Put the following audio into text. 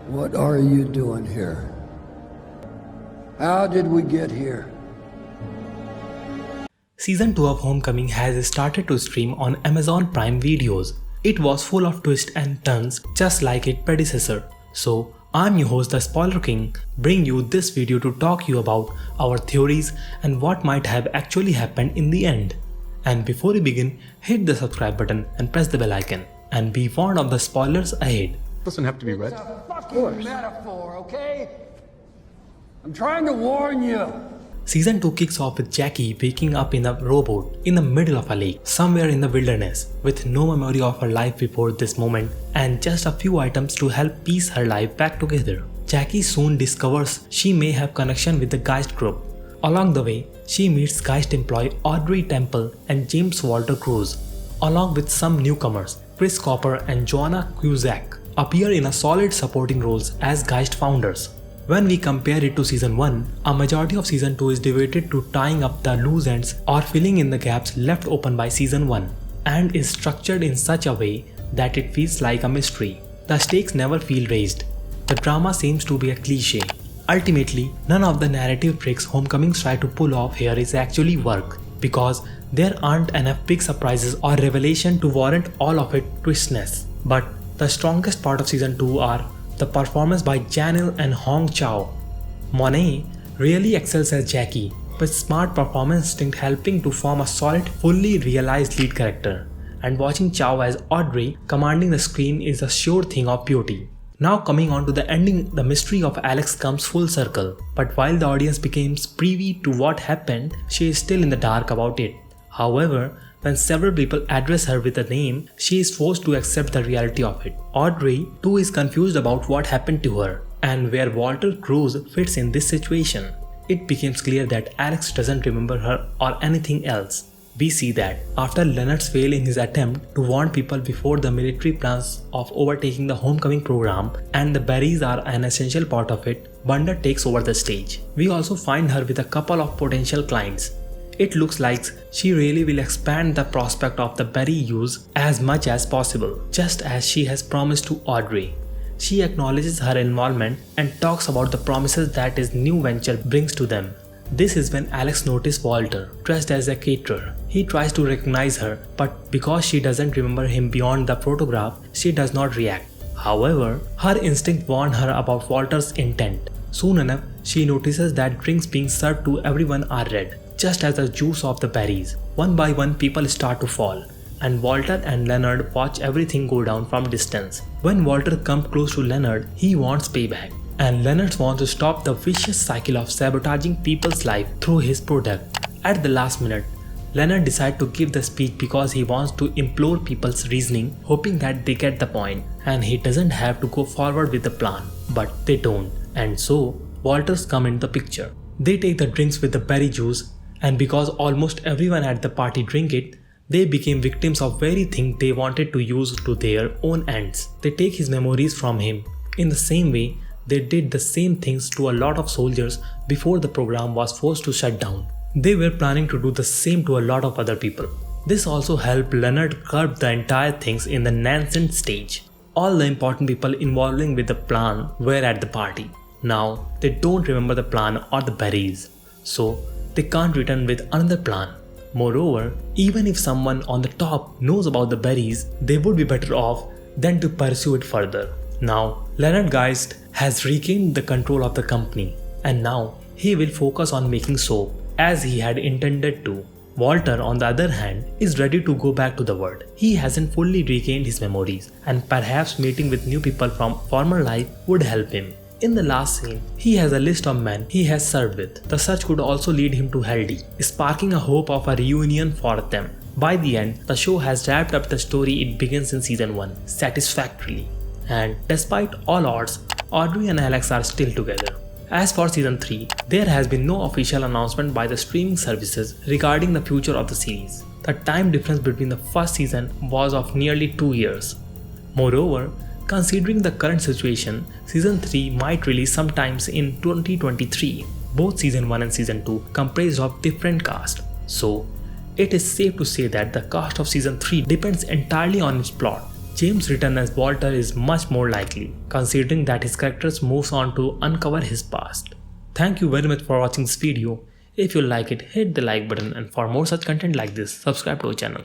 What are you doing here? How did we get here? Season 2 of Homecoming has started to stream on Amazon Prime Videos. It was full of twists and turns just like its predecessor. So, I'm your host the Spoiler King, bring you this video to talk you about our theories and what might have actually happened in the end. And before we begin, hit the subscribe button and press the bell icon. And be warned of the spoilers ahead. Doesn't have to be read. It's a fucking metaphor, okay? I'm trying to warn you. Season 2 kicks off with Jackie waking up in a rowboat in the middle of a lake, somewhere in the wilderness, with no memory of her life before this moment and just a few items to help piece her life back together. Jackie soon discovers she may have connection with the Geist group. Along the way, she meets Geist employee Audrey Temple and James Walter Cruz, along with some newcomers. Chris Cooper and Joanna Cusack appear in a solid supporting roles as Geist founders. When we compare it to Season 1, a majority of Season 2 is devoted to tying up the loose ends or filling in the gaps left open by Season 1, and is structured in such a way that it feels like a mystery. The stakes never feel raised. The drama seems to be a cliche. Ultimately, none of the narrative tricks Homecomings try to pull off here is actually work, because there aren't enough big surprises or revelation to warrant all of its twistness. But the strongest part of Season 2 are the performance by Janelle and Hong Chau. Monet really excels as Jackie, with smart performance instinct helping to form a solid, fully realized lead character. And watching Chau as Audrey commanding the screen is a sure thing of beauty. Now coming on to the ending, the mystery of Alex comes full circle. But while the audience becomes privy to what happened, she is still in the dark about it. However, when several people address her with a name, she is forced to accept the reality of it. Audrey too is confused about what happened to her and where Walter Cruz fits in this situation. It becomes clear that Alex doesn't remember her or anything else. We see that after Leonard's fail in his attempt to warn people before the military plans of overtaking the Homecoming program and the berries are an essential part of it, Wanda takes over the stage. We also find her with a couple of potential clients. It looks like she really will expand the prospect of the berry use as much as possible, just as she has promised to Audrey. She acknowledges her involvement and talks about the promises that his new venture brings to them. This is when Alex notices Walter, dressed as a caterer. He tries to recognize her, but because she doesn't remember him beyond the photograph, she does not react. However, her instinct warned her about Walter's intent. Soon enough, she notices that drinks being served to everyone are red, just as the juice of the berries. One by one, people start to fall, and Walter and Leonard watch everything go down from distance. When Walter comes close to Leonard, he wants payback, and Leonard wants to stop the vicious cycle of sabotaging people's life through his product. At the last minute, Leonard decides to give the speech because he wants to implore people's reasoning, hoping that they get the point, and he doesn't have to go forward with the plan. But they don't, and so Walters come into the picture. They take the drinks with the berry juice, and because almost everyone at the party drink it, they became victims of very thing they wanted to use to their own ends. They take his memories from him. In the same way, they did the same things to a lot of soldiers before the program was forced to shut down. They were planning to do the same to a lot of other people. This also helped Leonard curb the entire things in the nascent stage. All the important people involving with the plan were at the party. Now, they don't remember the plan or the berries, so they can't return with another plan. Moreover, even if someone on the top knows about the berries, they would be better off than to pursue it further. Now, Leonard Geist has regained the control of the company, and now he will focus on making soap as he had intended to. Walter, on the other hand, is ready to go back to the world. He hasn't fully regained his memories, and perhaps meeting with new people from former life would help him. In the last scene, he has a list of men he has served with. The search could also lead him to Heldy, sparking a hope of a reunion for them. By the end, the show has wrapped up the story it begins in Season 1 satisfactorily. And despite all odds, Audrey and Alex are still together. As for Season 3, there has been no official announcement by the streaming services regarding the future of the series. The time difference between the first season was of nearly 2 years. Moreover, considering the current situation, Season 3 might release sometimes in 2023. Both Season 1 and Season 2 comprised of different cast. So, it is safe to say that the cast of Season 3 depends entirely on its plot. James' return as Walter is much more likely, considering that his character moves on to uncover his past. Thank you very much for watching this video. If you like it, hit the like button, and for more such content like this, subscribe to our channel.